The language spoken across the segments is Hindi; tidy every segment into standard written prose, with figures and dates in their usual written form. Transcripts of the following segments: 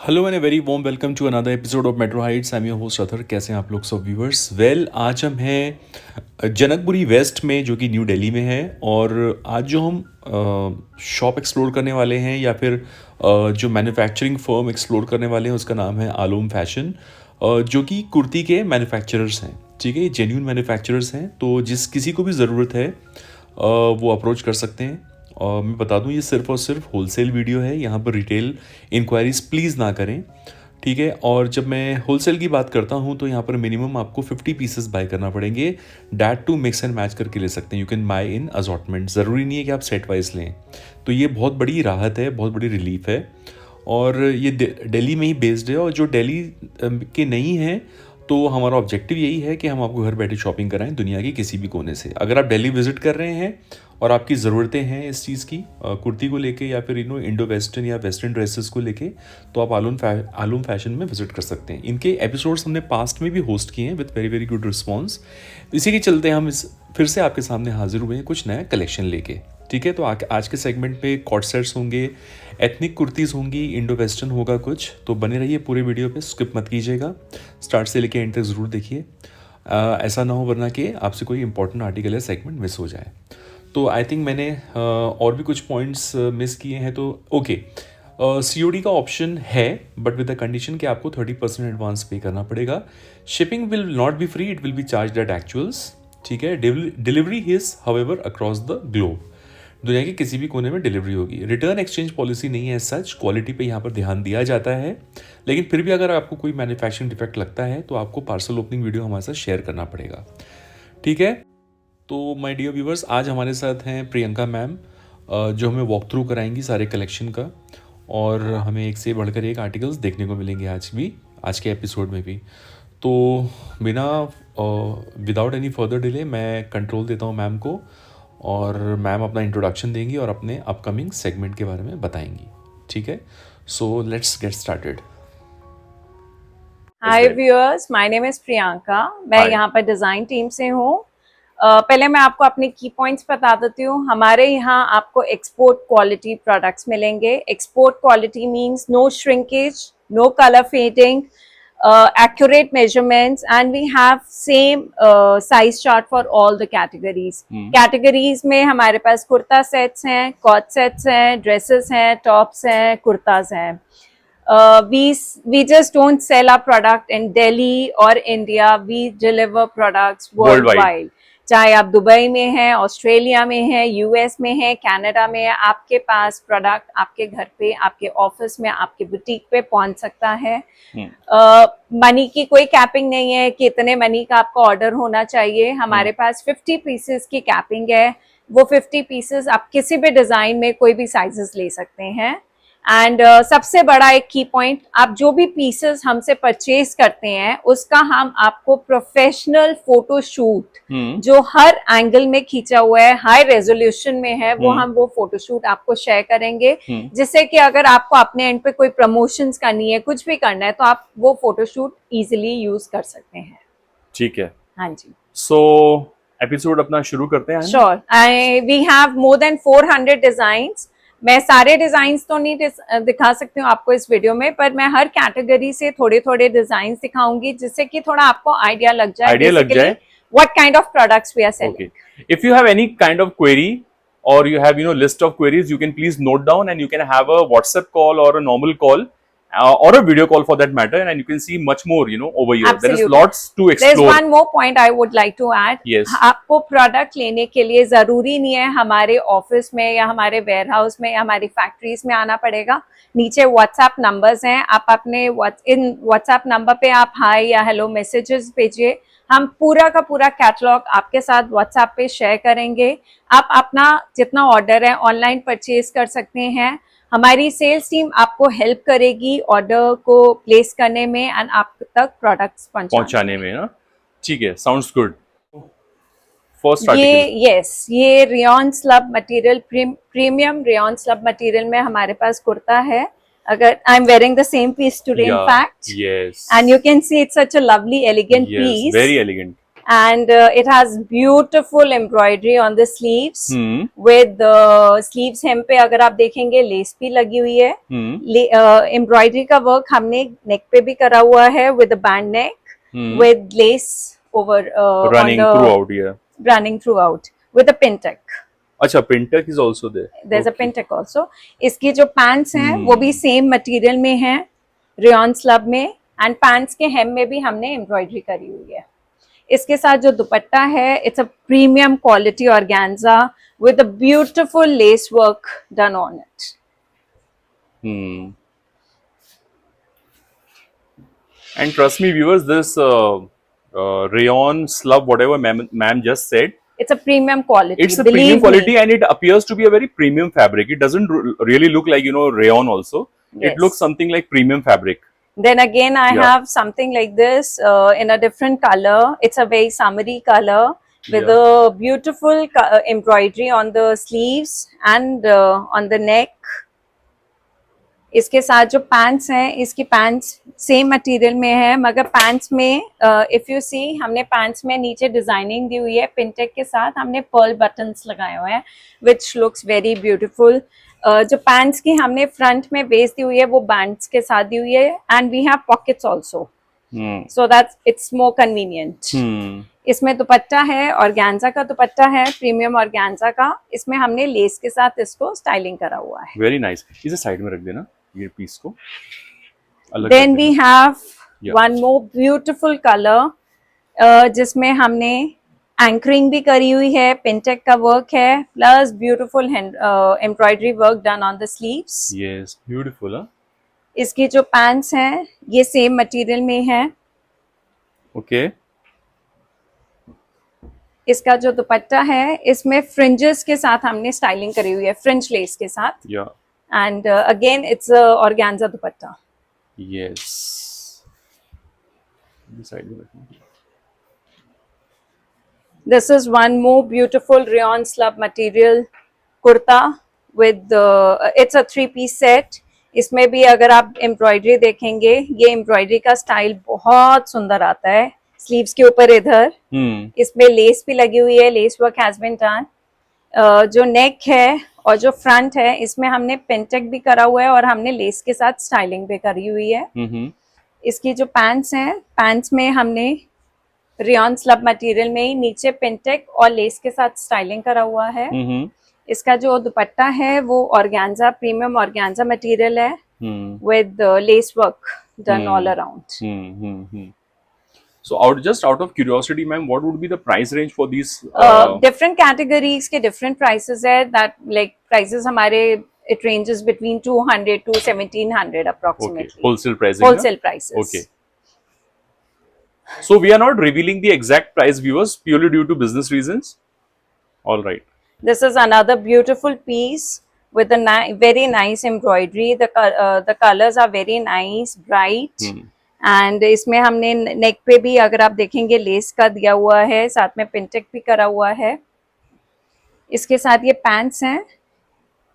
Hello and very warm welcome to another episode of Metro Heights. I am your host Athar. कैसे हैं आप लोग सब व्यूवर्स? आज हम हैं जनकपुरी वेस्ट में, जो कि न्यू दिल्ली में है। और आज जो हम शॉप एक्सप्लोर करने वाले हैं या फिर जो मैन्युफैक्चरिंग फर्म एक्सप्लोर करने वाले हैं उसका नाम है आलोम फैशन, जो कि कुर्ती के मैन्युफैक्चरर्स हैं। ठीक है, ये जेन्यून मैन्युफैक्चरर्स हैं, तो जिस किसी को भी ज़रूरत है वो अप्रोच कर सकते हैं। और मैं बता दूं, ये सिर्फ और सिर्फ होलसेल वीडियो है। यहाँ पर रिटेल इंक्वायरीज प्लीज़ ना करें, ठीक है। और जब मैं होलसेल की बात करता हूँ तो यहाँ पर मिनिमम आपको 50 पीसेस बाय करना पड़ेंगे। That to mix and match करके ले सकते हैं। You can buy in assortment, ज़रूरी नहीं है कि आप सेट वाइज लें। तो ये बहुत बड़ी राहत है, बहुत बड़ी रिलीफ है। और ये दिल्ली में ही बेस्ड है। और जो दिल्ली के नहीं हैं तो हमारा ऑब्जेक्टिव यही है कि हम आपको घर बैठे शॉपिंग कराएं दुनिया के किसी भी कोने से। अगर आप दिल्ली विजिट कर रहे हैं और आपकी ज़रूरतें हैं इस चीज़ की, कुर्ती को लेके या फिर इंडो वेस्टर्न या वेस्टर्न ड्रेसेस को लेके, तो आप आलूम फैशन में विजिट कर सकते हैं। इनके एपिसोड्स हमने पास्ट में भी होस्ट किए हैं with very very good response. इसी के चलते हम फिर से आपके सामने हाजिर हुए हैं कुछ नया कलेक्शन लेके। ठीक है, तो आज के सेगमेंट में कॉट सेट्स होंगे, एथनिक कुर्तीज़ होंगी, इंडो वेस्टर्न होगा कुछ। तो बने रहिए पूरे वीडियो पे, स्किप मत कीजिएगा, स्टार्ट से लेके एंड तक ज़रूर देखिए। ऐसा ना हो वरना कि आपसे कोई इंपॉर्टेंट आर्टिकल या सेगमेंट मिस हो जाए। तो आई थिंक मैंने और भी कुछ पॉइंट्स मिस किए हैं। तो ओके, COD का ऑप्शन है, बट विद द कंडीशन कि आपको 30% एडवांस पे करना पड़ेगा। Shipping will not be free, it will be charge at actuals. ठीक है, delivery is however across the globe, दुनिया के किसी भी कोने में डिलीवरी होगी। रिटर्न एक्सचेंज पॉलिसी नहीं है सच, क्वालिटी पे यहाँ पर ध्यान दिया जाता है। लेकिन फिर भी अगर आपको कोई मैन्युफैक्चरिंग डिफेक्ट लगता है तो आपको पार्सल ओपनिंग वीडियो हमारे साथ शेयर करना पड़ेगा। ठीक है, तो माय डियर व्यूवर्स, आज हमारे साथ हैं प्रियंका मैम, जो हमें वॉक थ्रू कराएंगी सारे कलेक्शन का। और हमें एक से बढ़कर एक आर्टिकल्स देखने को मिलेंगे आज के एपिसोड में भी। तो बिना विदाउट एनी फर्दर डिले मैं कंट्रोल देता हूँ मैम को, और मैम अपना इंट्रोडक्शन देंगी और अपने अपकमिंग सेगमेंट के बारे में बताएंगी। ठीक है, so let's get started. Hi viewers, my name is Priyanka. मैं यहाँ पर डिज़ाइन टीम से हूँ। पहले मैं आपको अपने की पॉइंट्स बता देती हूँ। हमारे यहाँ आपको एक्सपोर्ट क्वालिटी प्रोडक्ट्स मिलेंगे। Export quality means no shrinkage, no colour fading, accurate measurements, and we have same size chart for all the categories. Categories में हमारे पास कुर्ता सेट्स हैं, कॉट सेट्स हैं, ड्रेसेस हैं, टॉप्स हैं, कुर्ताज हैं। We just don't sell our product in Delhi or India. We deliver products worldwide. चाहे आप दुबई में हैं, ऑस्ट्रेलिया में हैं, यूएस में हैं, कनाडा में है, आपके पास प्रोडक्ट आपके घर पे, आपके ऑफिस में, आपके बुटीक पे पहुंच सकता है। मनी की कोई कैपिंग नहीं है कि इतने मनी का आपका ऑर्डर होना चाहिए। हमारे पास 50 पीसेस की कैपिंग है। वो 50 पीसेस आप किसी भी डिजाइन में कोई भी साइजेस ले सकते हैं। एंड सबसे बड़ा एक की पॉइंट, आप जो भी पीसेस हमसे परचेज करते हैं उसका हम आपको प्रोफेशनल फोटो शूट, जो हर एंगल में खींचा हुआ है, हाई रेजोल्यूशन में है, वो फोटोशूट आपको शेयर करेंगे, जिससे कि अगर आपको अपने एंड पे कोई प्रमोशंस करनी है, कुछ भी करना है, तो आप वो फोटोशूट इजीली यूज कर सकते हैं। ठीक है, हाँ जी। सो एपिसोड अपना शुरू करते हैं। Sure, we have more than 400 designs. मैं सारे डिजाइन्स तो नहीं दिखा सकती हूँ आपको इस वीडियो में, पर मैं हर कैटेगरी से थोड़े थोड़े डिजाइन दिखाऊंगी, जिससे कि थोड़ा आपको आइडिया लग जाए what kind of products we are selling. Okay, if you have any kind of query or you have list of queries, you can please note down and you can have a WhatsApp call or a normal call or a video call for that matter, and you can see much more over here. Absolutely. There is lots to explore. There's one more point I would like to add. Yes. आपको प्रोडक्ट लेने के लिए जरूरी नहीं है हमारे ऑफिस में या हमारे वेयरहाउस में या हमारी फैक्ट्रीज में आना पड़ेगा। नीचे व्हाट्सएप नंबर्स हैं, आप अपने इन व्हाट्सएप नंबर पे आप हाय या हेलो मैसेजेस भेजिए। हम पूरा का पूरा कैटलॉग आपके साथ व्हाट्सएप पे शेयर करेंगे। आप अपना जितना ऑर्डर है ऑनलाइन परचेज कर सकते हैं। हमारी सेल्स टीम आपको हेल्प करेगी ऑर्डर को प्लेस करने में एंड आप तक प्रोडक्ट्स पहुंचाने में ना। ठीक है, साउंड्स गुड। फर्स्ट ये rayon slub material, premium rayon slub material में हमारे पास कुर्ता है। अगर I am wearing the same piece today in fact, yes, and you can see it's such a lovely elegant piece, very elegant. and it has beautiful embroidery on the sleeves. With sleeves hem पे अगर आप देखेंगे लेस भी लगी हुई है. एम्ब्रॉयडरी का वर्क हमने नेक पे भी करा हुआ है with a band neck, with lace over running on the, throughout, yeah. running throughout with a pin tuck. अच्छा, pin tuck is also there. There's a pin tuck also. इसकी जो पैंट्स हैं वो भी सेम मटेरियल में है, रेयन स्लब में, एंड पैंट्स के हेम में भी हमने एम्ब्रॉयडरी करी हुई है. इसके साथ जो दुपट्टा है, it's a premium quality organza with a beautiful less work done on it. And trust me, viewers, this rayon slub, whatever ma'am just said, It's a premium quality. it's a premium quality, and it appears to be a very premium fabric. It doesn't really look like, you know, rayon also. Yes. It looks something like premium fabric. Then again, I have something like this in a different color. It's a very summery color with a beautiful embroidery on the sleeves and on the neck. इसके साथ जो पैंट्स हैं, इसकी पैंट्स सेम मटेरियल में है, मगर पैंट्स में इफ यू सी हमने पैंट्स में नीचे डिजाइनिंग दी हुई है, पिनटेक के साथ हमने पर्ल बटन्स लगाए हुए हैं विच लुक्स वेरी ब्यूटीफुल. जो पैंट्स की हमने फ्रंट में बेस दी हुई है वो बैंड्स के साथ दी हुई है, and we have pockets also, so that's it's more convenient. इसमें दुपट्टा है, ऑर्गेन्जा का दुपट्टा है, प्रीमियम ऑर्गेन्जा का. इसमें हमने लेस के साथ इसको स्टाइलिंग करा हुआ है. Very nice. इसे साइड में रख देना ये पीस को. Then we have one more beautiful colour जिसमें हमने एंकरिंग भी करी हुई है, पिनटेक का वर्क है, plus beautiful embroidery work done on the sleeves. Yes, beautiful. इसकी जो पैंट्स हैं ये सेम मटेरियल में है. ओके. इसका जो दुपट्टा है इसमें फ्रिंजेस के साथ हमने स्टाइलिंग करी हुई है, फ्रिंज लेस के साथ. And again it's organza dupatta. Yes. This is one more beautiful rayon slub material kurta with it's a 3-piece set. इसमें भी अगर आप एम्ब्रॉयडरी देखेंगे, ये एम्ब्रॉयडरी का स्टाइल बहुत सुंदर आता है. स्लीव्स के ऊपर इधर इसमें लेस भी लगी हुई है, lace work has been done. जो नेक है और जो फ्रंट है इसमें हमने पिनटेक भी करा हुआ है और हमने लेस के साथ स्टाइलिंग भी करी हुई है. इसकी जो पैंट्स हैं, पैंट्स में हमने रेयन स्लब मटेरियल में ही नीचे पिनटेक और लेस के साथ स्टाइलिंग करा हुआ है. इसका जो दुपट्टा है वो ऑर्गेन्जा, प्रीमियम ऑर्गेन्जा मटेरियल है with less work done all around. So just out of curiosity, ma'am, what would be the price range for these? Different categories के different prices है. That like prices हमारे it ranges between 200 to 1700 approximately. Okay. Wholesale pricing. Wholesale prices. Okay. So we are not revealing the exact price, viewers, purely due to business reasons. All right. This is another beautiful piece with a very nice embroidery. The colors are very nice, bright. And इसमें हमने नेक पे भी अगर आप देखेंगे लेस का दिया हुआ है, साथ में पिनटेक भी करा हुआ है. इसके साथ ये पैंट्स हैं,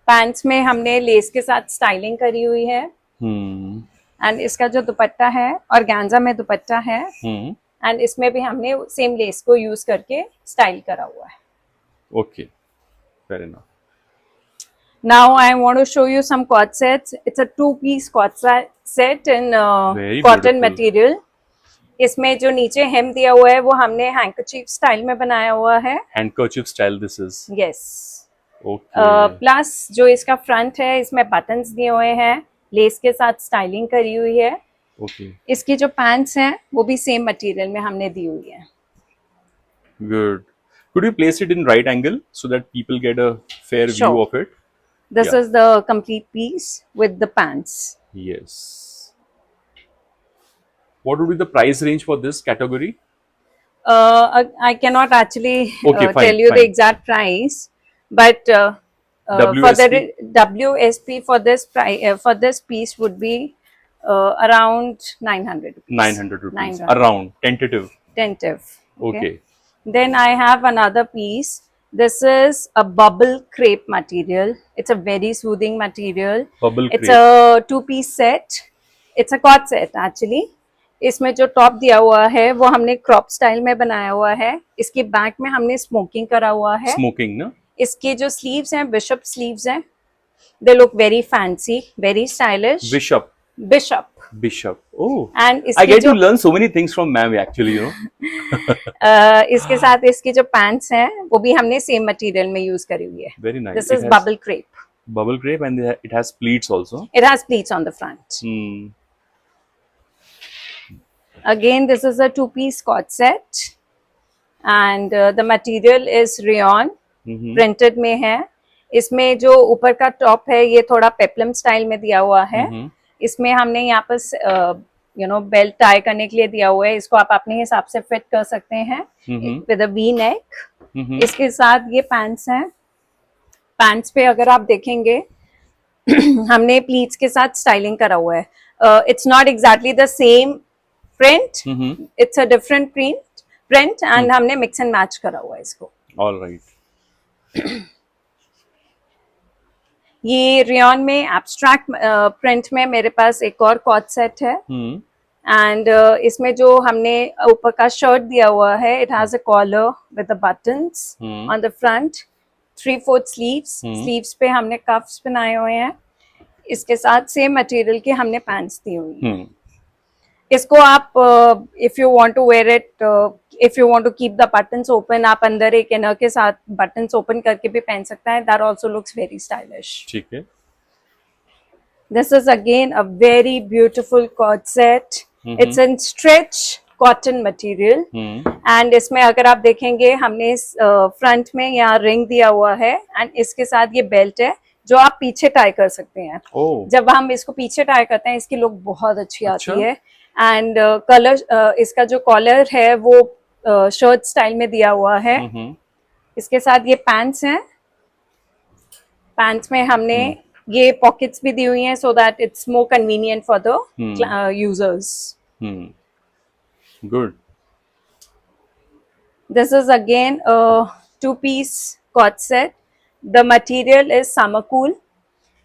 पैंट्स में हमने लेस के साथ स्टाइलिंग करी हुई है. एंड इसका जो दुपट्टा है ऑर्गेन्जा में दुपट्टा है, एंड इसमें भी हमने सेम लेस को यूज करके स्टाइल करा हुआ है. Okay, fair enough. Now I want to show you some quad sets. It's a 2-piece quad set in cotton material. इसमें जो नीचे hem दिया हुआ है वो हमने handkerchief स्टाइल में बनाया हुआ है. Handkerchief style this is. Yes. Okay. Plus जो इसका फ्रंट है इसमें बटन्स दिए हुए हैं, लेस के साथ स्टाइलिंग करी हुई है. Okay. इसकी जो पैंट्स हैं वो भी सेम मटेरियल में हमने दी हुई है. Good. Could you place it in right angle so that people get a fair view of it? This is the complete piece with the pants. Yes. What would be the price range for this category? I cannot actually tell you the exact price, but for the WSP for this piece would be around 900 rupees. 900 rupees. Around tentative. Okay. Then I have another piece. This is a bubble crepe material. It's a very soothing material. Bubble crepe. It's a 2-piece set. It's a quad set actually. इसमें जो टॉप दिया हुआ है वो हमने क्रॉप स्टाइल में बनाया हुआ है। इसकी बैक में हमने स्मोकिंग करा हुआ है। स्मोकिंग ना? इसके जो स्लीव्स हैं बिशप स्लीव्स हैं। They look very fancy, very stylish. Bishop bishop bishop oh, and I इसकी गेट टू जो learn so many things from ma'am actually, you know. इसके साथ इसकी जो पैंट्स हैं वो भी हमने सेम मटेरियल में यूज करी हुई है। Very nice. This is bubble crepe. Bubble crepe and it has pleats also. It has pleats on the front. Again, this is a two-piece cord set, and the material is rayon, printed में है। इसमें जो ऊपर का टॉप है ये थोड़ा पेप्लम स्टाइल में दिया हुआ है। इसमें हमने यहाँ पर बेल्ट टाई करने के लिए दिया हुआ है। इसको आप अपने हिसाब से फिट कर सकते हैं विद अ वी नेक। इसके साथ ये पैंट्स हैं। पैंट्स पे अगर आप देखेंगे हमने प्लीट्स के साथ स्टाइलिंग करा हुआ है। It's not exactly the same print, it's a different print and हमने मिक्स एंड मैच करा हुआ है इसको। ऑलराइट। ये रियॉन में एब्स्ट्रैक्ट प्रिंट में मेरे पास एक और कॉर्ड सेट है एंड इसमें जो हमने ऊपर का शर्ट दिया हुआ है, it has a collar with the buttons on the front, 3/4 sleeves पे हमने कफ्स बनाए हुए हैं। इसके साथ सेम मटेरियल के हमने पैंट्स दी हुई हैं। इसको आप if you want to wear it, if you want to keep the buttons open, आप अंदर एक इनर के साथ बटन्स ओपन करके भी पहन सकते हैं। That also looks very stylish. ठीक है। This is again a very beautiful co-ord set. It's in stretch cotton material and इसमें अगर आप देखेंगे हमने फ्रंट में यहाँ रिंग दिया हुआ है एंड इसके साथ ये बेल्ट है जो आप पीछे टाई कर सकते हैं। जब हम इसको पीछे टाई करते हैं इसकी लुक बहुत अच्छी आती है। एंड कलर इसका जो कॉलर है वो शर्ट स्टाइल में दिया हुआ है। इसके साथ ये पैंट्स हैं। पैंट्स में हमने ये पॉकेट्स भी दी हुई हैं so that it's more convenient for the users. Good. This is again a two-piece cord set. The material is summer cool.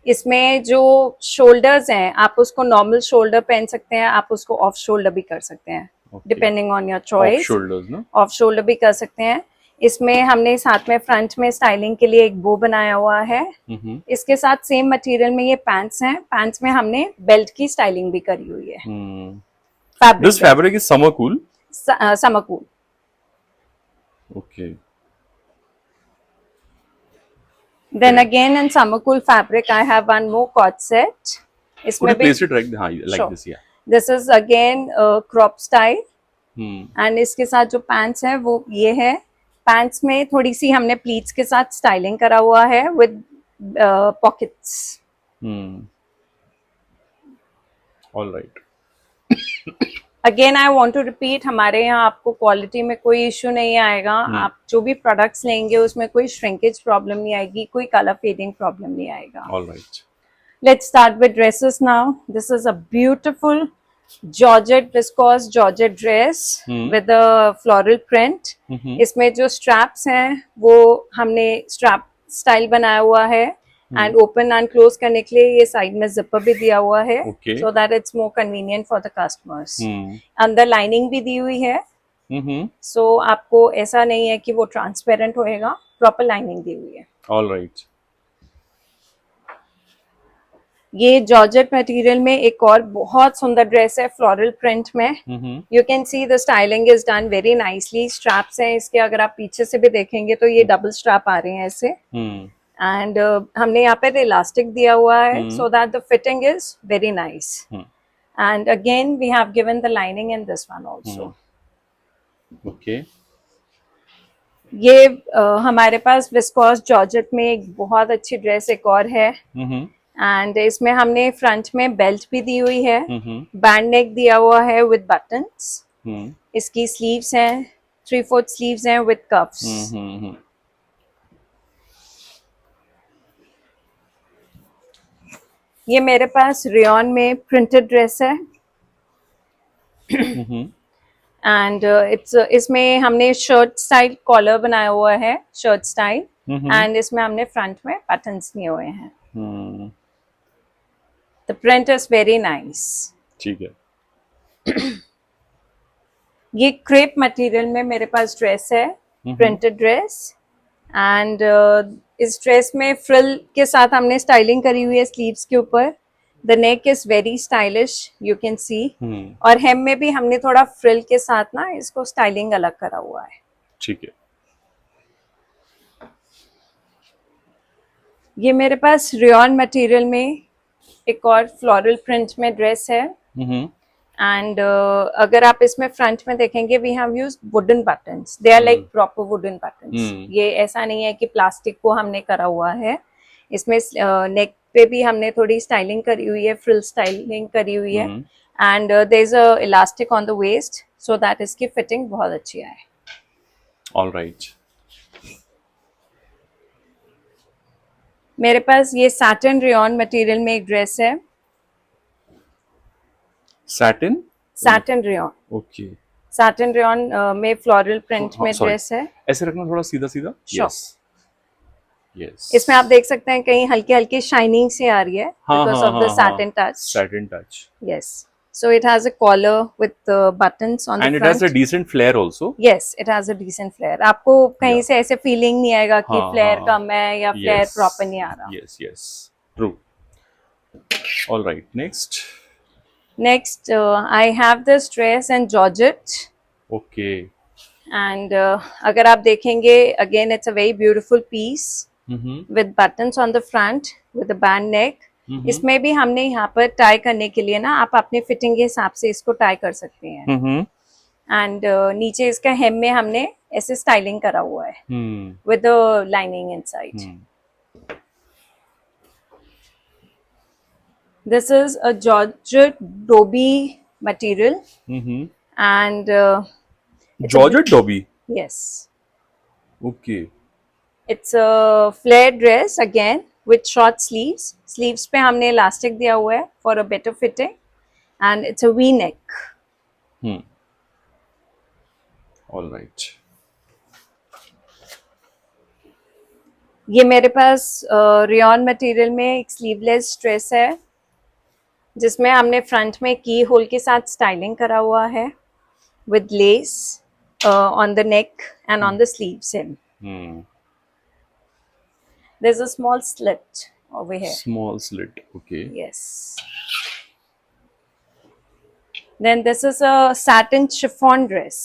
इसमें जो शोल्डर्स हैं आप उसको नॉर्मल शोल्डर पहन सकते हैं, आप उसको ऑफ शोल्डर भी कर सकते हैं, depending on your choice. Off shoulder भी कर सकते हैं। इसमें हमने साथ में फ्रंट में स्टाइलिंग के लिए एक बो बनाया हुआ है। इसके साथ सेम मटेरियल में ये पैंट्स हैं। पैंट्स में हमने बेल्ट की स्टाइलिंग भी करी हुई है। This fabric is summer cool. Summer cool. Okay. Then again in summer cool fabric, I have one more cord set. Could you place it like Sure. this? Yeah. This is again crop style. And इसके साथ जो पैंट्स है वो ये है। पैंट्स में थोड़ी सी हमने प्लीट्स के साथ स्टाइलिंग करा हुआ है with pockets. All right. Again I want to repeat, हमारे यहाँ आपको क्वालिटी में कोई इश्यू नहीं आएगा। आप जो भी प्रोडक्ट्स लेंगे उसमें कोई श्रिंकेज प्रॉब्लम नहीं आएगी, कोई कलर फेडिंग प्रॉब्लम नहीं आएगा। Alright. Let's start with dresses now. This is a beautiful georgette, viscose georgette dress with a floral print. इसमें जो straps हैं वो हमने strap स्टाइल बनाया हुआ है एंड ओपन एंड क्लोज करने के लिए ये साइड में जिपर भी दिया हुआ है so that it's more convenient for the customers. अंदर लाइनिंग भी दी हुई है सो आपको ऐसा नहीं है कि वो ट्रांसपेरेंट होएगा, प्रॉपर लाइनिंग दी हुई है। ऑलराइट। ये जॉर्जेट मटेरियल में एक और बहुत सुंदर ड्रेस है फ्लोरल प्रिंट में। You can see the styling is done very nicely. Straps हैं इसके, अगर आप पीछे से भी देखेंगे तो ये डबल स्ट्रैप आ रहे हैं ऐसे एंड हमने यहाँ पे इलास्टिक दिया हुआ है so that the fitting is very nice and again we have given the lining in this one also. Okay. ये हमारे पास विस्कोस जॉर्जेट में एक बहुत अच्छी ड्रेस एक और है एंड इसमें हमने फ्रंट में बेल्ट भी दी हुई है, बैंड नेक दिया हुआ है विद बटन्स। इसकी स्लीव्स हैं 3/4 स्लीव्स हैं विद कफ्स। ये मेरे पास रेयन में प्रिंटेड ड्रेस है एंड इसमें हमने शर्ट स्टाइल कॉलर बनाया हुआ है, शर्ट स्टाइल एंड इसमें हमने फ्रंट में बटन्स दिए हुए हैं। The print is very nice. ठीक है। ये क्रेप मटेरियल में मेरे पास ड्रेस है, प्रिंटेड ड्रेस। एंड इस ड्रेस में फ्रिल के साथ हमने स्टाइलिंग करी हुई है स्लीव्स के ऊपर। The neck is very stylish, you can see. और हेम में भी हमने थोड़ा फ्रिल के साथ ना इसको स्टाइलिंग अलग करा हुआ है। ठीक है। ये मेरे पास रेयॉन मटेरियल में एक और फ्लोरल प्रिंट में ड्रेस है। एंड अगर आप इसमें फ्रंट में देखेंगे, we have used wooden buttons, they are like proper wooden buttons. ये ऐसा नहीं है कि प्लास्टिक को हमने करा हुआ है। इसमें नेक पे भी हमने थोड़ी स्टाइलिंग करी हुई है, फ्रिल स्टाइलिंग करी हुई है। And there is a elastic on the waist, so that इसकी फिटिंग बहुत अच्छी है। ऑलराइट। मेरे पास ये सैटिन रेयॉन मटेरियल में एक ड्रेस है। Satin? Satin rayon. Okay. Satin rayon में फ्लोरल प्रिंट में सॉरी, ड्रेस है। ऐसे रखना थोड़ा सीधा सीधा। Sure. Yes yes. इसमें आप देख सकते हैं कहीं हल्की हल्की शाइनिंग से आ रही है हाँ बिकॉज हाँ ऑफ द हाँ satin touch. Satin touch. Yes. So it has a collar with buttons on and the it has a front. Decent flare also. Yes, it has a decent flare. आपको कहीं Yeah. से ऐसे फीलिंग नहीं आएगा कि हाँ, फ्लेयर हाँ. कम है या फ्लेयर प्रॉपर नहीं आ रहा। Yes yes, true. Alright, next. Next, I have this dress in Georgette. Okay. And अगर आप देखेंगे, again it's a very beautiful piece with buttons on the front with a band neck. इसमें भी हमने यहाँ पर टाई करने के लिए ना, आप अपने फिटिंग के हिसाब से इसको टाई कर सकते हैं। एंड नीचे इसका हेम में हमने ऐसे स्टाइलिंग करा हुआ है with lining inside. This is a georgette Dobby material and georgette dobby? Yes, okay. It's a flare dress again with short sleeves. Sleeves पे हमने इलास्टिक दिया हुआ है for a better fitting and it's a V neck. Alright. ये मेरे पास रेयॉन मटेरियल में एक स्लीवलेस ड्रेस है जिसमें हमने फ्रंट में की होल के साथ स्टाइलिंग करा हुआ है with less on the neck and on the sleeves in. There's a small slit over here. Small slit, okay. Yes. Then this is a satin chiffon dress.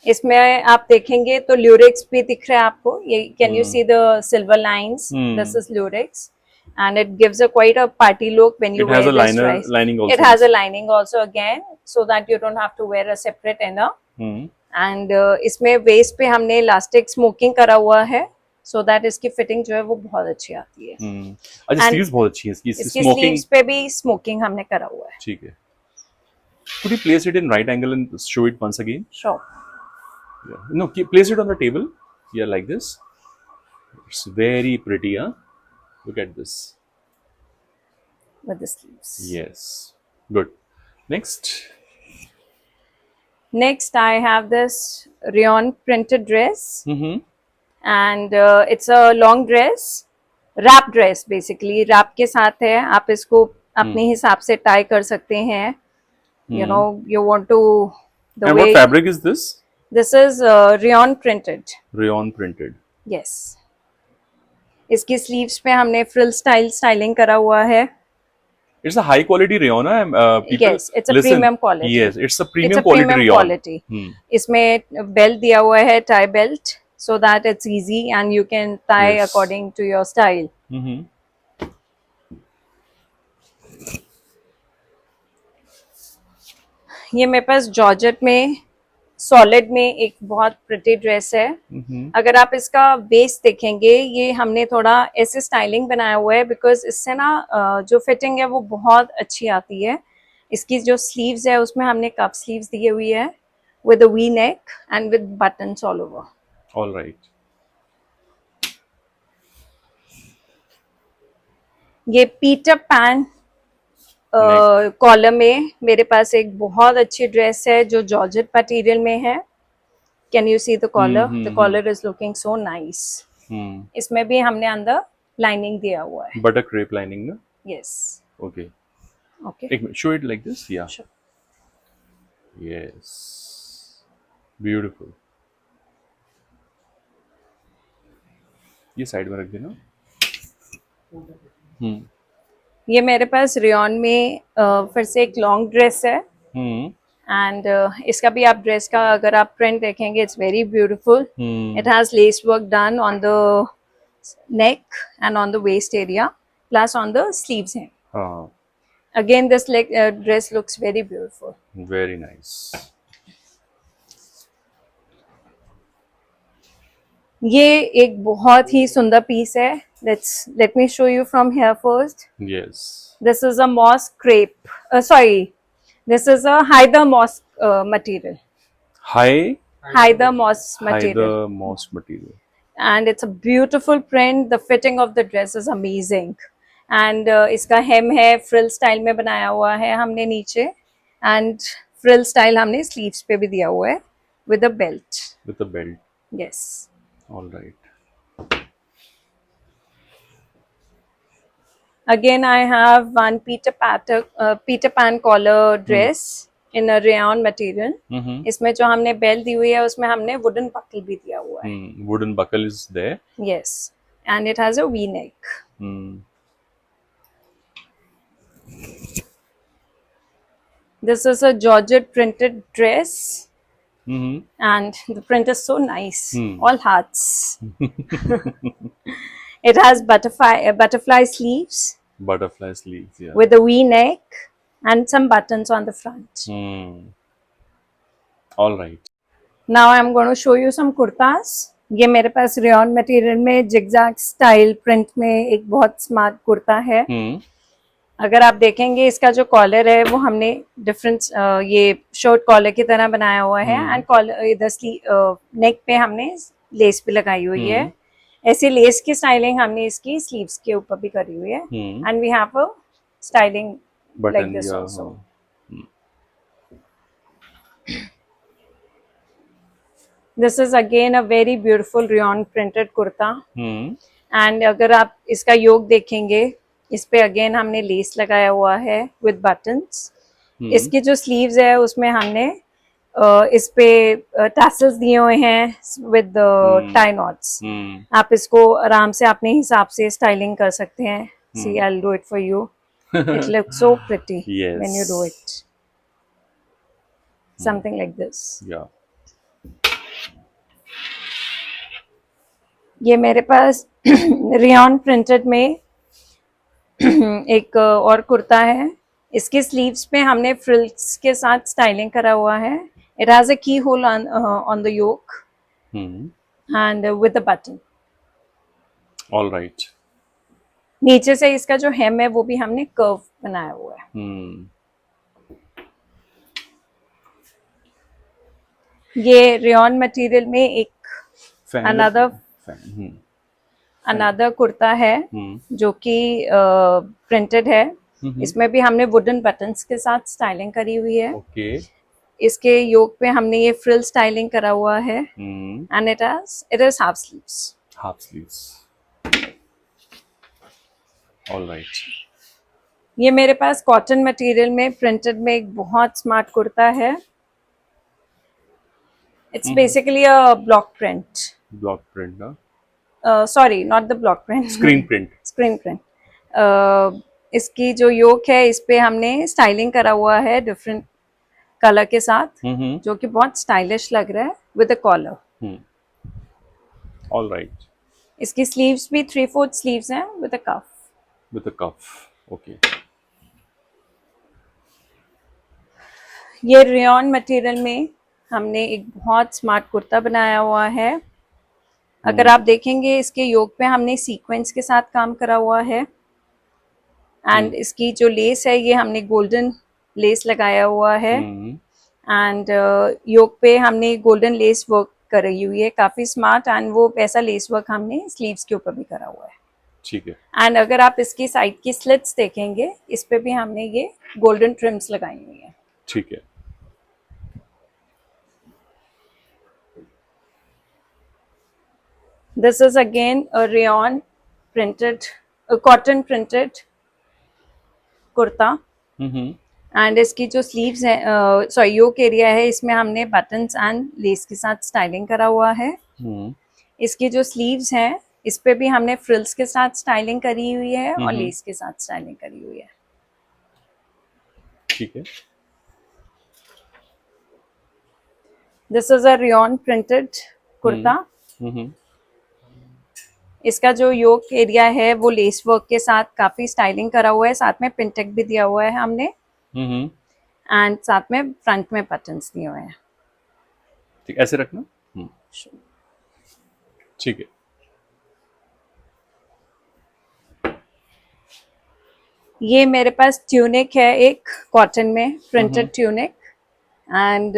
इसमें आप देखेंगे तो ल्यूरिक्स भी दिख रहा है आपको। ये can you see the silver lines? This is Lurex and it gives a quite a party look when you It wear has a this dress. lining also. It has a lining also again, so that you don't have to wear a separate inner. And इसमें वेस्ट पे हमने इलास्टिक स्मोकिंग करा हुआ है, so that इसकी फिटिंग जो है वो बहुत अच्छी आती है। अच्छा, स्लीव्स बहुत अच्छी है इसकी स्मोकिंग, स्लीव्स पे भी स्मोकिंग हमने करा हुआ है। ठीक है। Could you place it in right angle and show it once again? Sure. Yeah. No, place it on the table. Yeah, like this. It's very pretty, huh? Look at this. With the sleeves. Yes. Good. Next. Next, I have this rayon printed dress. And it's a long dress. Wrap dress basically. Wrap के साथ है, आप इसको अपने हिसाब से tie कर सकते हैं। You know, you want to the And way. what fabric is this? This is rayon printed. Rayon printed. Yes. इसकी sleeves पे हमने frill styling करा हुआ है। It's a high quality rayon. People, yes, it's a listen, premium quality. Yes, it's a premium It's a quality premium rayon. quality. इसमें belt दिया हुआ है, tie belt, so that it's easy and you can tie Yes. according to your style. ये मेरे पास जॉर्जेट में सॉलिड में एक बहुत प्रिटी ड्रेस है। अगर आप इसका बेस देखेंगे, ये हमने थोड़ा ऐसे स्टाइलिंग बनाया हुआ है बिकॉज इससे ना जो फिटिंग है वो बहुत अच्छी आती है। इसकी जो स्लीव्स है उसमें हमने कप स्लीव्स दी हुई है with a V-neck and with buttons all over. All right. ये पीटर पैन कॉलर में मेरे पास एक बहुत अच्छी ड्रेस है जो जॉर्जेट मटेरियल में है। Can you see the collar? The collar is looking so nice. इसमें भी हमने अंदर लाइनिंग दिया हुआ है, बटर क्रेप लाइनिंग ना? यस। ओके ओके, एक minute, show it like this. या यस, ब्यूटीफुल। ये साइड में रख देना। हम्म ये मेरे पास रेयॉन में फिर से एक लॉन्ग ड्रेस है, हम्म एंड इसका भी आप ड्रेस का अगर आप प्रिंट देखेंगे, it's very beautiful. It has lace work done on the neck and on the waist area, plus on the sleeves हैं। हाँ, again this dress looks very beautiful. Very nice. ये एक बहुत ही सुंदर पीस है। Let me show you from here first. Yes, This is a moss crepe. Sorry, this is a Hyder moss material. High Hyder moss high the material. Most material. And it's a beautiful print. The fitting of the dress is amazing. And इसका hem है frill style में बनाया हुआ है हमने नीचे, and frill style हमने sleeves पे भी दिया हुआ है with a belt. With a belt, Yes. All right. Again, I have one Peter Pan collar dress in a rayon material. इसमें जो हमने बेल्ट दी हुई है उसमें हमने वुडन बकल भी दिया हुआ है. Wooden buckle is there. Yes, and it has a V neck. This is a Georgette printed dress, and the print is so nice. All hearts. It has butterfly sleeves butterfly sleeves, या। with a V neck and some buttons on the front. All right. Now I'm going to show you some kurtas. ये मेरे पास रेयॉन मटेरियल में जिगजैग स्टाइल प्रिंट में एक बहुत स्मार्ट कुर्ता है। अगर आप देखेंगे इसका जो कॉलर है वो हमने डिफरेंट ये शॉर्ट कॉलर की तरह बनाया हुआ है, एंड कॉलर इधर नेक पे हमने लेस भी लगाई हुई है। ऐसे लेस की स्टाइलिंग हमने इसकी स्लीव्स के ऊपर भी करी हुई है, and we have a styling like this also. This is again a very beautiful rayon printed kurta, and अगर आप इसका योग देखेंगे, इस पे अगेन हमने लेस लगाया हुआ है विद बटन्स। इसकी जो स्लीव्स है उसमें हमने इस पे टैसल्स दिए हुए हैं विद टाई नॉट्स। आप इसको आराम से अपने हिसाब से स्टाइलिंग कर सकते हैं। See, I will do it for you. It looks so pretty when you do it, something like this. ये मेरे पास रेयॉन प्रिंटेड में एक और कुर्ता है। इसके स्लीव्स पे हमने फ्रिल्स के साथ स्टाइलिंग करा हुआ है। It has a keyhole on the yoke and with a button. All right. नीचे से इसका जो हेम है वो भी हमने कर्व बनाया हुआ है। ये रेयॉन मटेरियल में एक अनदर कुर्ता है जो कि प्रिंटेड है। इसमें भी हमने वुडन बटन्स के साथ स्टाइलिंग करी हुई है। इसके योक पे हमने ये फ्रिल स्टाइलिंग करा हुआ है, and it is half sleeves. All right. ये मेरे पास कॉटन मटेरियल में प्रिंटेड में एक बहुत स्मार्ट कुर्ता है। It's basically a block print ना? Sorry, not the block print, screen print. इसकी जो योक है इस पे हमने स्टाइलिंग करा हुआ है डिफरेंट कलर के साथ, जो कि बहुत स्टाइलिश लग रहा है with a collar. All right. इसकी स्लीव्स भी 3/4 स्लीव्स हैं विद अ कफ। ओके। ये रेयॉन मटेरियल में हमने एक बहुत स्मार्ट कुर्ता बनाया हुआ है। अगर आप देखेंगे इसके योक पे हमने सीक्वेंस के साथ काम करा हुआ है, एंड इसकी जो लेस है ये हमने गोल्डन लेस लगाया हुआ है, एंड योक पे हमने गोल्डन लेस वर्क करी हुई है, काफी स्मार्ट। एंड वो ऐसा लेस वर्क हमने स्लीव्स के ऊपर भी करा हुआ है। ठीक है। एंड अगर आप इसकी साइड की स्लिट्स देखेंगे, इस पे भी हमने ये गोल्डन ट्रिम्स लगाई हुई है। ठीक है। This is again a rayon printed, a cotton printed kurta, and इसकी जो स्लीव्स है, सॉरी योक एरिया है, इसमें हमने बटन्स एंड लेस के साथ स्टाइलिंग करा हुआ है। इसकी जो स्लीव्स हैं इस पे भी हमने फ्रिल्स के साथ स्टाइलिंग करी हुई है और लेस के साथ स्टाइलिंग करी हुई है। ठीक है। This is a rayon printed kurta. इसका जो योक एरिया है वो लेस वर्क के साथ काफी स्टाइलिंग करा हुआ है, साथ में पिनटेक भी दिया हुआ है हमने, एंड साथ में फ्रंट में बटन्स दिए हुए हैं। ठीक, ऐसे रखना। ठीक है। ये मेरे पास ट्यूनिक है, एक कॉटन में प्रिंटेड ट्यूनिक, एंड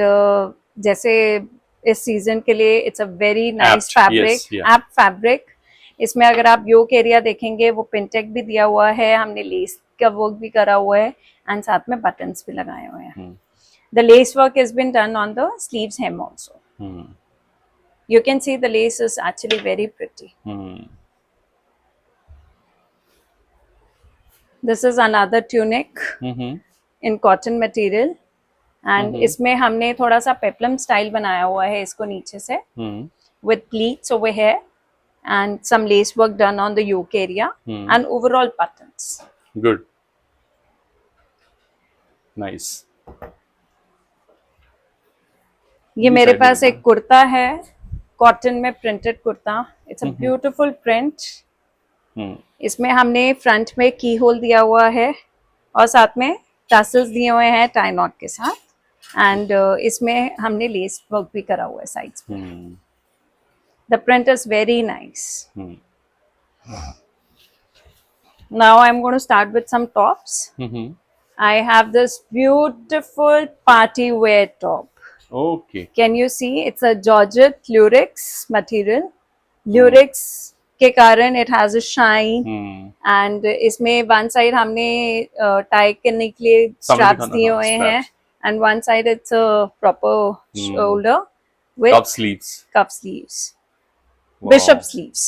जैसे इस सीजन के लिए it's a very nice fabric, apt fabric. इसमें अगर आप योक एरिया देखेंगे वो पिनटेक भी दिया हुआ है, हमने लेस का वर्क भी करा हुआ है एंड साथ में बटन्स भी लगाए हुए हैं। The lace work has been done on the sleeves hem also. You can see the lace is actually very pretty. This is another tunic in cotton material, and इसमें हमने थोड़ा सा पेप्लम स्टाइल बनाया हुआ है इसको नीचे से, with pleats over here and some lace work done on the yoke area and overall buttons. Good. Nice. ये मेरे पास एक कुर्ता है कॉटन में printed kurta. It's a beautiful print. इसमें हमने फ्रंट में की होल दिया हुआ है और साथ में टैसल्स दिए हुए हैं टाई नॉट के साथ, एंड इसमें हमने लेस वर्क भी करा हुआ है साइड्स पे। The print is very nice. Now I am going to start with some tops. I have this beautiful party wear top. Okay. Can you see? It's a Georgette Lurex material. Lurex के कारण it has a shine. And इसमें one side हमने tie करने के लिए straps दिए हुए हैं, and one side it's a proper shoulder with cuff sleeves. Cuff sleeves. Wow. Bishop sleeves.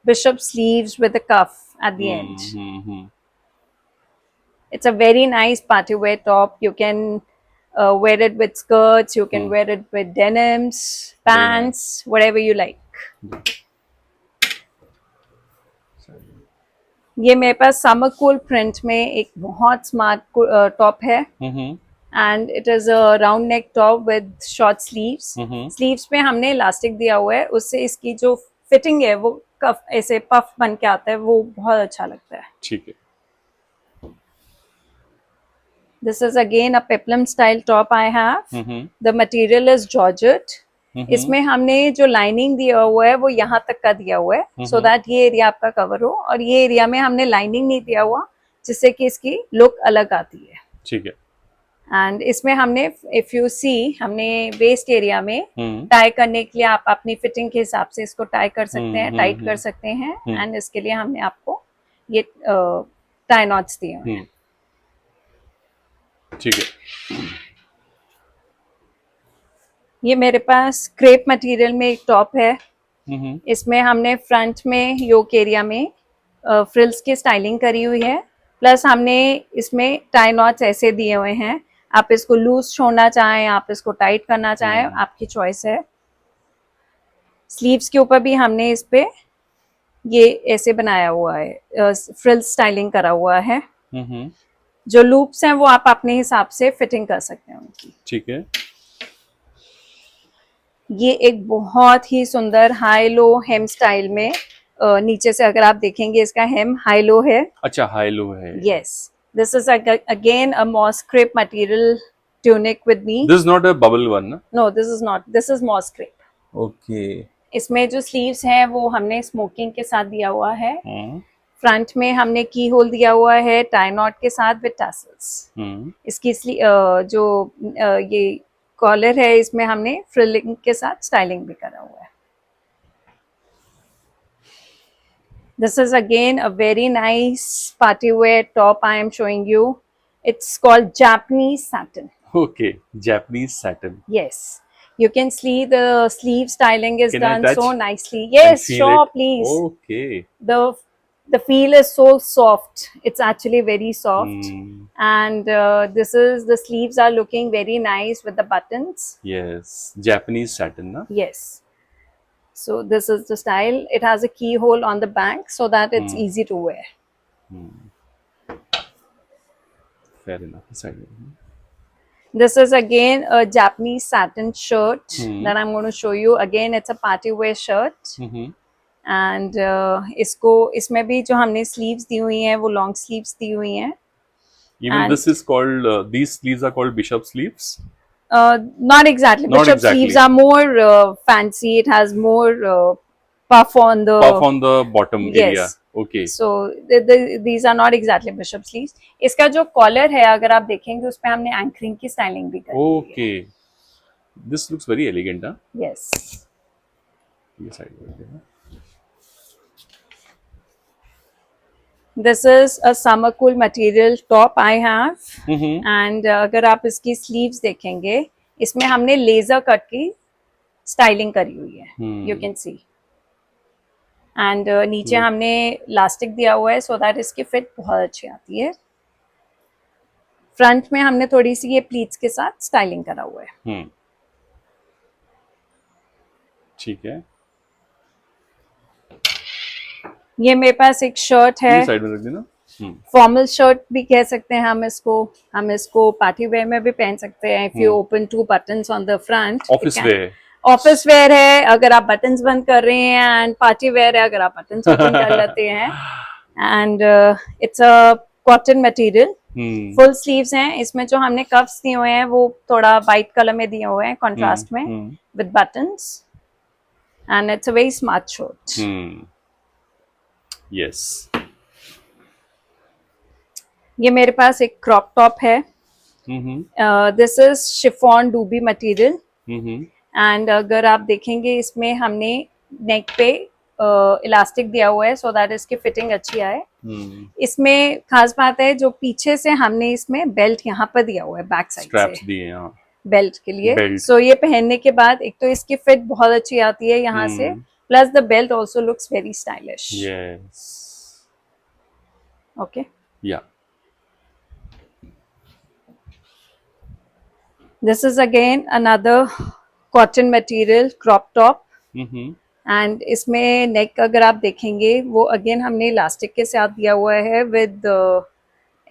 Bishop sleeves with a cuff at the end. It's a very nice party wear top. You can wear it with skirts, you can wear it with denims, pants, whatever you like. ये मेरे पास समर कूल प्रिंट में एक बहुत स्मार्ट टॉप है, and it is a round neck top with short sleeves. Sleeves पे हमने इलास्टिक दिया हुआ है, उससे इसकी जो फिटिंग है वो कफ ऐसे पफ बन के आता है, वो बहुत अच्छा लगता है। ठीक है। This is again a peplum style top I have. The material is Georgette. इसमें हमने जो लाइनिंग दिया हुआ है वो यहाँ तक का दिया हुआ है, सो दैट ये एरिया आपका कवर हो, और ये एरिया में हमने लाइनिंग नहीं दिया हुआ जिससे कि इसकी लुक अलग आती है। ठीक है। एंड इसमें हमने इफ यू सी हमने वेस्ट एरिया में टाई करने के लिए आप अपनी फिटिंग के हिसाब से इसको टाई कर सकते हैं, टाइट कर सकते हैं, एंड इसके लिए हमने आपको ये टाई नॉट्स दिए हुए हैं। ठीक है। ये मेरे पास क्रेप मटेरियल में एक टॉप है। इसमें हमने फ्रंट में योक एरिया में फ्रिल्स की स्टाइलिंग करी हुई है, प्लस हमने इसमें टाई नॉट्स ऐसे दिए हुए हैं। आप इसको लूज छोड़ना चाहें, आप इसको टाइट करना चाहें, आपकी चॉइस है। स्लीव्स के ऊपर भी हमने इस पे ये ऐसे बनाया हुआ है, फ्रिल्स स्टाइलिंग करा हुआ है। जो लूप्स हैं वो आप अपने हिसाब से फिटिंग कर सकते हैं उनकी। ठीक है। ये एक बहुत ही सुंदर हाई लो हेम स्टाइल में, नीचे से अगर आप देखेंगे इसका हेम हाई लो है। अच्छा, हाई लो है। Yes, this is again a moss crepe material tunic with me. This is not a bubble one ना? No, this is not, this is moss crepe. Okay. इसमें जो स्लीव्स हैं वो हमने स्मोकिंग के साथ दिया हुआ है। फ्रंट में हमने की होल दिया हुआ है टाई नॉट के साथ विद टैसल्स। इसकी जो ये कॉलर है इसमें हमने फ्रिलिंग के साथ स्टाइलिंग भी करा हुआ है। This is again a very nice party wear top I am showing you. It's called Japanese satin. Okay, Japanese satin. Yes, you can see the sleeve styling is Can I done touch so nicely. Yes, feel sure, it? please. Okay. The feel is so soft. It's actually very soft. And this is the sleeves are looking very nice with the buttons. Yes, Japanese satin, na? Yes. So this is the style. It has a keyhole on the back so that it's easy to wear. Fair enough. Side में. This is again a Japanese satin shirt that I'm going to show you. Again, it's a party wear shirt. And इसमें भी जो हमने sleeves दी हुई हैं वो long sleeves दी हुई हैं. Even And- this is called, these sleeves are called bishop sleeves. Not exactly. Not Bishop exactly. sleeves are more fancy. It has more puff on the Puff on the bottom area. Yes. Okay. So these are not exactly bishop sleeves. इसका जो कॉलर है अगर आप देखेंगे उस पे हमने एंकरिंग की स्टाइलिंग भी करी हुई है. Okay. This looks very elegant, huh? Yes. ये side में रखिए. This is a summer cool material top I have. And अगर आप इसकी sleeves देखेंगे इसमें हमने लेजर कट की स्टाइलिंग करी हुई है. You can see. एंड नीचे हमने इलास्टिक दिया हुआ है सो दैट इसकी फिट बहुत अच्छी आती है. फ्रंट में हमने थोड़ी सी ये प्लीट्स के साथ स्टाइलिंग करा हुआ है. ठीक है. ये मेरे पास एक शर्ट है. साइड में रख देना. फॉर्मल शर्ट भी कह सकते हैं हम इसको पार्टी वेयर में भी पहन सकते हैं. If you open 2 buttons on the front. Office where है अगर आप बटन्स बंद कर रहे हैं एंड पार्टी वेयर है अगर आप बटन्स ओपन कर लेते हैं. And it's a cotton material. Full sleeves हैं. इसमें जो हमने कफ्स दिए हुए हैं वो थोड़ा वाइट कलर में दिए हुए हैं कॉन्ट्रास्ट में with buttons. And it's a very smart shirt. Yes. ये मेरे पास एक क्रॉप टॉप है. दिस इज शिफॉन डूबी मटेरियल. एंड अगर आप देखेंगे इसमें हमने नेक पे इलास्टिक दिया हुआ है सो दैट इसकी फिटिंग अच्छी आए. इसमें खास बात है जो पीछे से हमने इसमें बेल्ट यहाँ पर दिया हुआ है बैक साइड स्ट्रैप्स से दिए हैं बेल्ट के लिए. सो ये पहनने के बाद एक तो इसकी फिट बहुत अच्छी आती है यहाँ से. Plus the belt also looks very stylish. Yes. Okay. Ya. This is again another cotton material crop top. And इसमें नेक अगर आप देखेंगे वो अगेन हमने इलास्टिक के साथ दिया हुआ है विद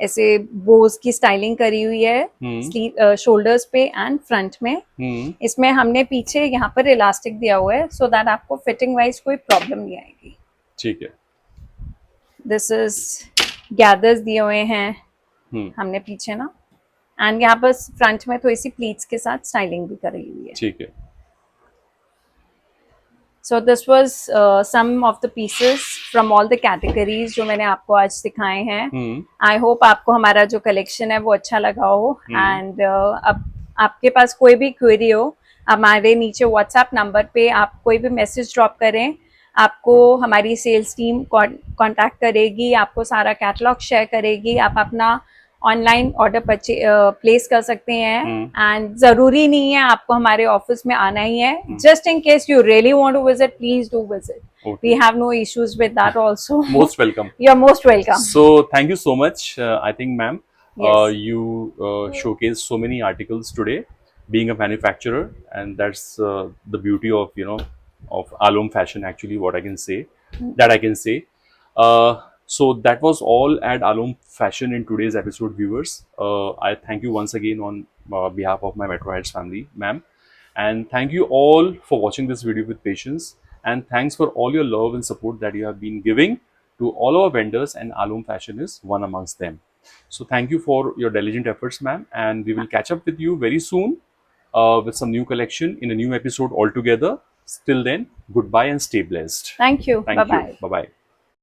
ऐसे बोज की स्टाइलिंग करी हुई है शोल्डर्स पे एंड फ्रंट में. इसमें हमने पीछे यहाँ पर इलास्टिक दिया हुआ है सो दैट आपको फिटिंग वाइज कोई प्रॉब्लम नहीं आएगी. ठीक है. दिस इज गैदर्स दिए हुए हैं हमने पीछे ना. एंड यहाँ पर फ्रंट में थोड़ी सी प्लीट्स के साथ स्टाइलिंग भी करी हुई है. ठीक है. So this was some of the pieces from all the categories जो मैंने आपको आज दिखाए हैं. I hope आपको हमारा जो कलेक्शन है वो अच्छा लगा हो. एंड अब आपके पास कोई भी क्वेरी हो हमारे नीचे व्हाट्सएप नंबर पे आप कोई भी मैसेज ड्रॉप करें. आपको हमारी सेल्स टीम कांटेक्ट करेगी. आपको सारा कैटलॉग शेयर करेगी. आप अपना ऑनलाइन ऑर्डर प्लेस कर सकते हैं. एंड जरूरी नहीं है आपको हमारे ऑफिस में आना ही है. Just in case you really want to visit please do visit. We have no issues with that also. Most welcome. You are most welcome. So thank you so much. I think ma'am, you showcased so many articles today being a manufacturer, and that's the beauty of of Alom Fashion, actually, what I can say that I can say. So that was all at Alom Fashion in today's episode, viewers. I thank you once again on behalf of my Metro Heights family, ma'am. And thank you all for watching this video with patience. And thanks for all your love and support that you have been giving to all our vendors, and Alom Fashion is one amongst them. So thank you for your diligent efforts, ma'am. And we will catch up with you very soon with some new collection in a new episode altogether. Till then, goodbye and stay blessed. Thank you. Thank Bye-bye. you. Bye-bye.